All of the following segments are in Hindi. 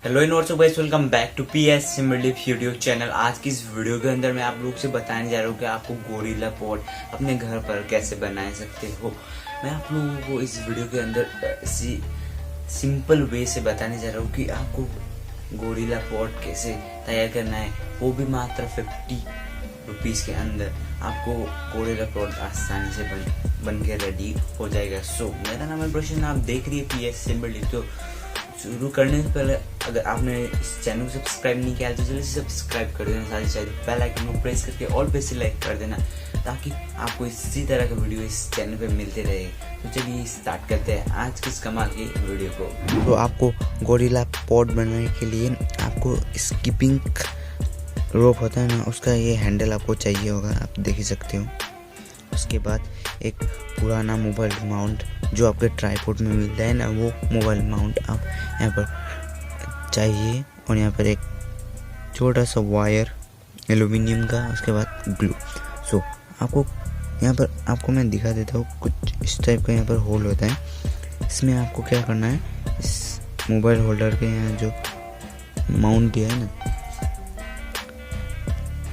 Hello and what's up guys, welcome back to PS Simplify YouTube channel. आज की इस वीडियो के अंदर मैं आप लोग से बताने जा रहा हूँ कि आपको गोरिल्ला पॉड अपने घर पर कैसे बना सकते हो। मैं आप लोगों को इस वीडियो के अंदर इसी सिंपल वे से बताने जा रहा हूँ कि आपको गोरिल्ला पॉड कैसे तैयार करना है, वो भी मात्र 50 रुपीज़ के अंदर आपको गोरिल्ला पॉड आसानी से बन के रेडी हो जाएगा। सो मेरा नाम है प्रश्न, आप देख रही है पीएस सिम्बलिफ। तो शुरू करने से पहले अगर आपने इस चैनल को सब्सक्राइब नहीं किया तो जल्दी से सब्सक्राइब कर देना, साथ ही साथ बेल आइकन को प्रेस करके ऑल पे सिलेक्ट कर देना ताकि आपको इसी तरह का वीडियो इस चैनल पे मिलते रहे। तो चलिए स्टार्ट करते हैं आज की इस कमाल की वीडियो को। तो आपको गोरिल्ला पॉड बनाने के लिए आपको स्कीपिंग रोप होता है ना, उसका ये हैंडल आपको चाहिए होगा, आप देख ही सकते हो। उसके बाद एक पुराना मोबाइल माउंट जो आपके ट्राइपॉड में मिलता है ना, वो मोबाइल माउंट आप यहाँ पर चाहिए। और यहाँ पर एक छोटा सा वायर एल्यूमिनियम का, उसके बाद ग्लू। सो आपको यहाँ पर आपको मैं दिखा देता हूँ, कुछ इस टाइप का यहाँ पर होल होता है। इसमें आपको क्या करना है, इस मोबाइल होल्डर के यहाँ जो माउंट दिया है ना,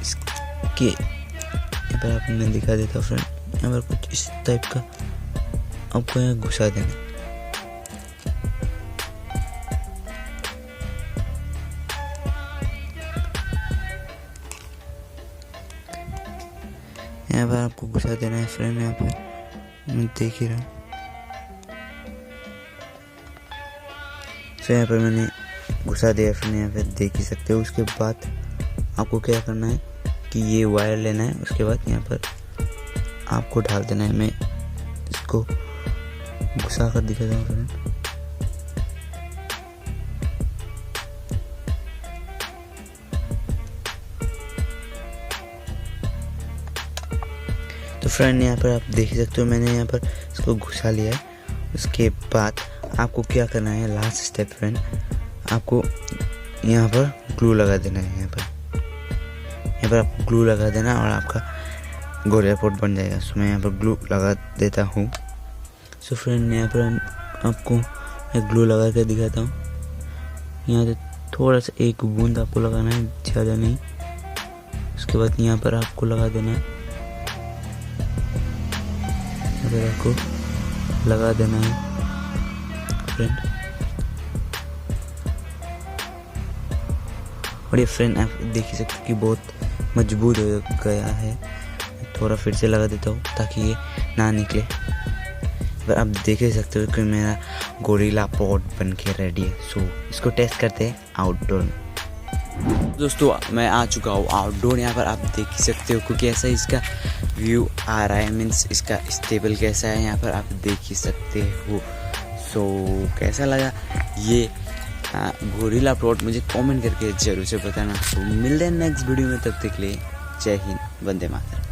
इसके यहाँ पर आपको मैं दिखा देता हूँ फ्रेंड। यहाँ पर कुछ इस टाइप का आपको यहाँ घुसा देना। यहाँ पर आपको घुसा देना है फ्रेंड, यहाँ पर मैं देख ही रहा हूँ। तो यहाँ पर मैंने घुसा दिया फ्रेंड, यहाँ पर देख ही सकते हो। उसके बाद आपको क्या करना है कि ये वायर लेना है, उसके बाद यहाँ पर आपको डाल देना है। मैं इसको घुसा कर दिखाता हूँ फ्रेंड। तो फ्रेंड यहाँ पर आप देख सकते हो, मैंने यहाँ पर इसको घुसा लिया है। उसके बाद आपको क्या करना है, लास्ट स्टेप फ्रेंड, आपको यहाँ पर ग्लू लगा देना है। यहाँ पर आपको ग्लू लगा देना और आपका गोरिल्ला पॉड बन जाएगा। सो मैं यहाँ पर ग्लू लगा देता हूँ। सो फ्रेंड यहाँ पर आपको मैं ग्लू लगा कर दिखाता हूँ। यहाँ से थोड़ा सा एक बूंद आपको लगाना है, ज़्यादा नहीं। उसके बाद यहाँ पर आपको लगा देना है, यहाँ पर आपको लगा देना है फ्रेंड। और ये फ्रेंड आप देख ही सकते हो कि बहुत मजबूत हो गया है। थोड़ा फिर से लगा देता हूँ ताकि ये ना निकले। पर आप देख ही सकते हो कि मेरा गोरिल्ला पॉड बन के रेडी है। सो इसको टेस्ट करते हैं आउटडोर में। दोस्तों मैं आ चुका हूँ आउटडोर। यहाँ पर आप देख ही सकते हो क्योंकि ऐसा इसका व्यू आ रहा है, मीन्स इसका स्टेबल कैसा है यहाँ पर आप देख ही सकते हो। सो कैसा लगा ये गोरिल्ला पॉड मुझे कमेंट करके जरूर से बताना। तो मिलते हैं नेक्स्ट वीडियो में, तब तक के लिए जय हिंद, वंदे मातरम।